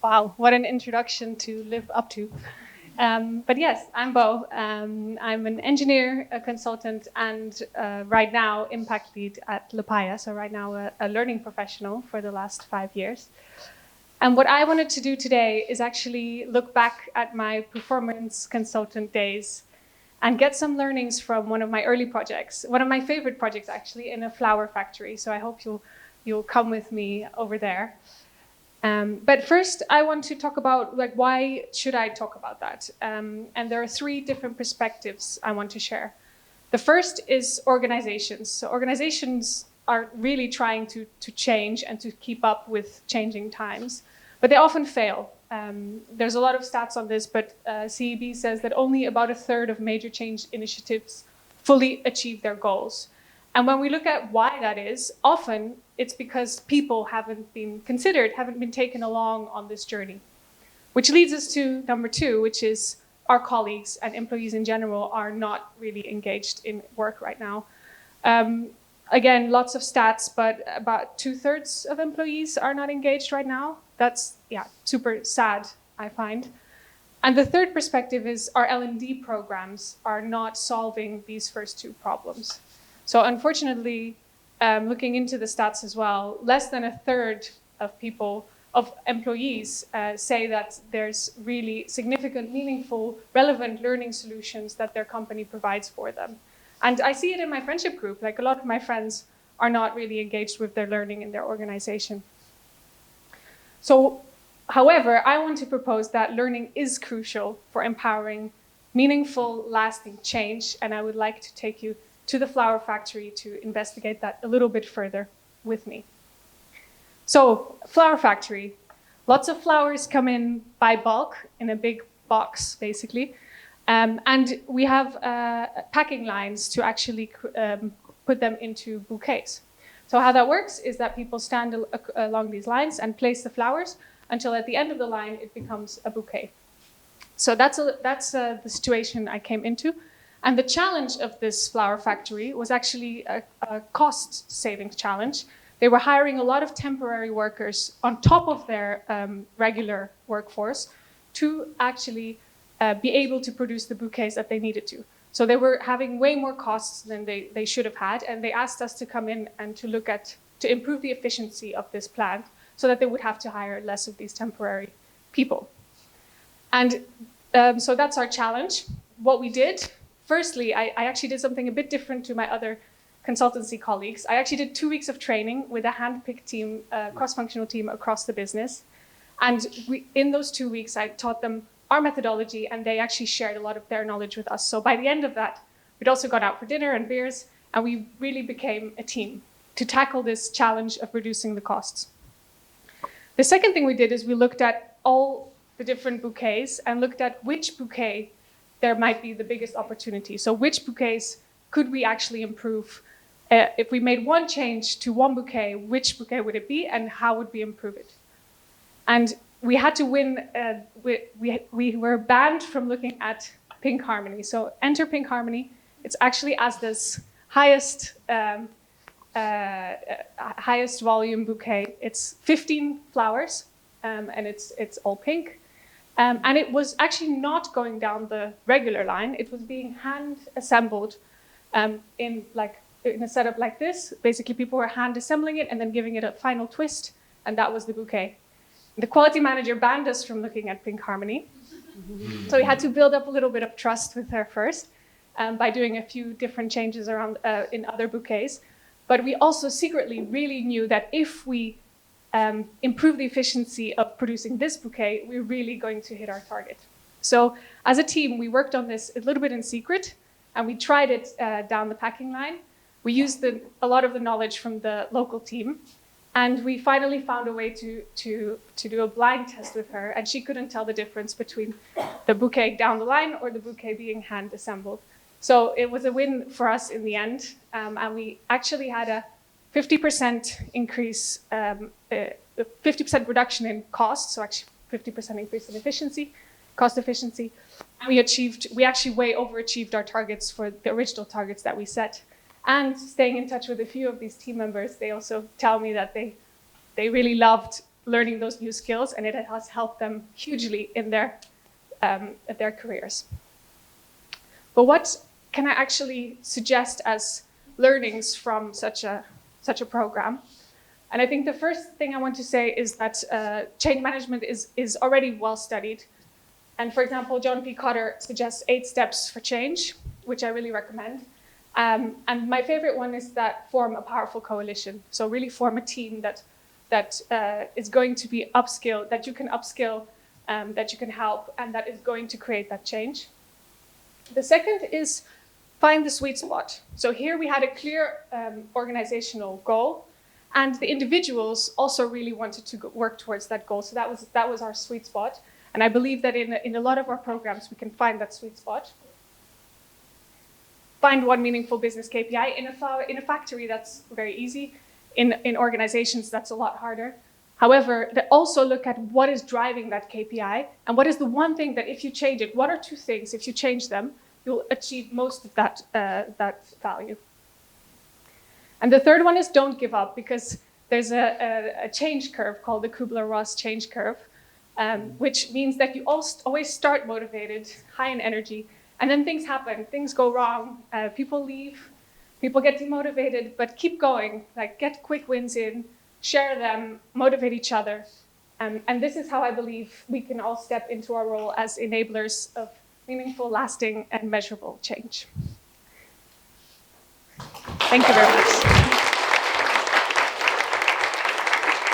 Wow, what an introduction to live up to. But yes, I'm Bo. I'm an engineer, a consultant, and right now impact lead at Lapaya. So right now a learning professional for the last 5 years. And what I wanted to do today is actually look back at my performance consultant days and get some learnings from one of my early projects, one of my favorite projects actually, in a flower factory. So I hope you'll come with me over there. But first, I want to talk about why should I talk about that? And there are 3 different perspectives I want to share. The first is organizations. So organizations are really trying to change and to keep up with changing times, but they often fail. There's a lot of stats on this, but CEB says that only about 1/3 of major change initiatives fully achieve their goals. And when we look at why that is, often it's because people haven't been considered, haven't been taken along on this journey. Which leads us to number 2, which is our colleagues and employees in general are not really engaged in work right now. Again, lots of stats, but about 2/3 of employees are not engaged right now. That's super sad, I find. And the third perspective is our L&D programs are not solving these first 2 problems. So unfortunately, looking into the stats as well, less than 1/3 of employees say that there's really significant, meaningful, relevant learning solutions that their company provides for them. And I see it in my friendship group. Like, a lot of my friends are not really engaged with their learning in their organization. So, however, I want to propose that learning is crucial for empowering meaningful, lasting change, and I would like to take you to the flower factory to investigate that a little bit further with me. So, flower factory. Lots of flowers come in by bulk in a big box, basically. And we have packing lines to actually put them into bouquets. So how that works is that people stand along these lines and place the flowers until at the end of the line it becomes a bouquet. So that's the situation I came into. And the challenge of this flower factory was actually a cost savings challenge. They were hiring a lot of temporary workers on top of their regular workforce to actually be able to produce the bouquets that they needed to. So they were having way more costs than they should have had, and they asked us to come in and to improve the efficiency of this plant so that they would have to hire less of these temporary people. And so that's our challenge. What we did, firstly, I actually did something a bit different to my other consultancy colleagues. I actually did 2 weeks of training with a hand-picked team, cross-functional team across the business. And in those 2 weeks, I taught them our methodology, and they actually shared a lot of their knowledge with us. So by the end of that, we'd also gone out for dinner and beers, and we really became a team to tackle this challenge of reducing the costs. The second thing we did is we looked at all the different bouquets and looked at which bouquet there might be the biggest opportunity. So which bouquets could we actually improve? If we made one change to one bouquet, which bouquet would it be, and how would we improve it? And we had to win. We were banned from looking at Pink Harmony. So enter Pink Harmony. It's actually ASDA's highest volume bouquet. It's 15 flowers, and it's all pink. And it was actually not going down the regular line. It was being hand assembled in a setup like this. Basically, people were hand assembling it and then giving it a final twist, and that was the bouquet. The quality manager banned us from looking at Pink Harmony. So we had to build up a little bit of trust with her first by doing a few different changes around in other bouquets. But we also secretly really knew that if we improve the efficiency of producing this bouquet, we're really going to hit our target. So as a team, we worked on this a little bit in secret, and we tried it down the packing line. We used a lot of the knowledge from the local team. And we finally found a way to do a blind test with her, and she couldn't tell the difference between the bouquet down the line or the bouquet being hand assembled. So it was a win for us in the end, and we actually had a 50% increase, 50% reduction in cost, so actually 50% increase in efficiency, cost efficiency. And we actually way overachieved our targets for the original targets that we set. And staying in touch with a few of these team members, they also tell me that they really loved learning those new skills, and it has helped them hugely in their careers. But what can I actually suggest as learnings from such a program? And I think the first thing I want to say is that change management is already well studied. And for example, John P. Cotter suggests 8 steps for change, which I really recommend. And my favorite one is that form a powerful coalition. So really form a team that is going to be upskilled, that you can upskill, that you can help, and that is going to create that change. The second is find the sweet spot. So here we had a clear organizational goal, and the individuals also really wanted to work towards that goal. So that was our sweet spot. And I believe that in a lot of our programs, we can find that sweet spot. Find one meaningful business KPI. In a factory, that's very easy. In organizations, that's a lot harder. However, also look at what is driving that KPI, and what is the one thing that if you change it, what are 2 things, if you change them, you'll achieve most of that value. And the third one is don't give up, because there's a change curve called the Kubler-Ross change curve, which means that you always start motivated, high in energy, and then things happen, things go wrong, people leave, people get demotivated, but keep going, like get quick wins in, share them, motivate each other. And this is how I believe we can all step into our role as enablers of meaningful, lasting, and measurable change. Thank you very much.